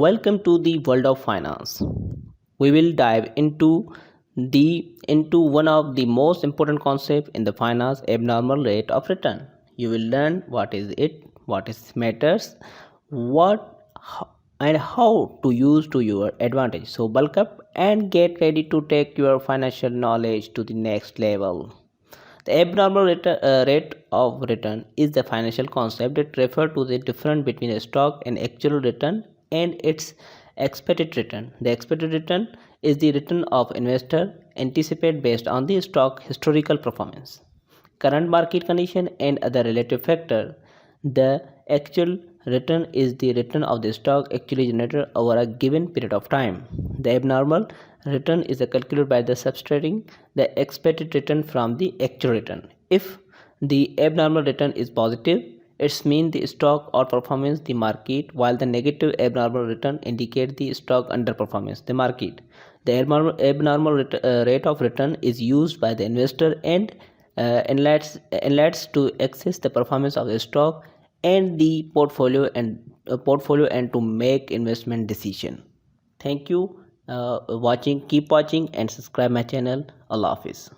Welcome to the world of finance. We will dive into one of the most important concepts in the finance, abnormal rate of return. You will learn what is it, what is matters, and how to use to your advantage. So bulk up and get ready to take your financial knowledge to the next level. The abnormal rate of return is the financial concept that refers to the difference between a stock and actual return and its expected return. The expected return is the return of investor anticipate based on the stock historical performance, current market condition and other relative factor. The actual return is the return of the stock actually generated over a given period of time. The abnormal return is calculated by the subtracting the expected return from the actual return. If the abnormal return is positive, it means the stock outperforms the market, while the negative abnormal return indicates the stock underperforms the market. The rate of return is used by the investor and analysts to assess the performance of the stock and the portfolio and to make investment decision. Thank you watching. Keep watching and subscribe my channel. Allah Hafiz.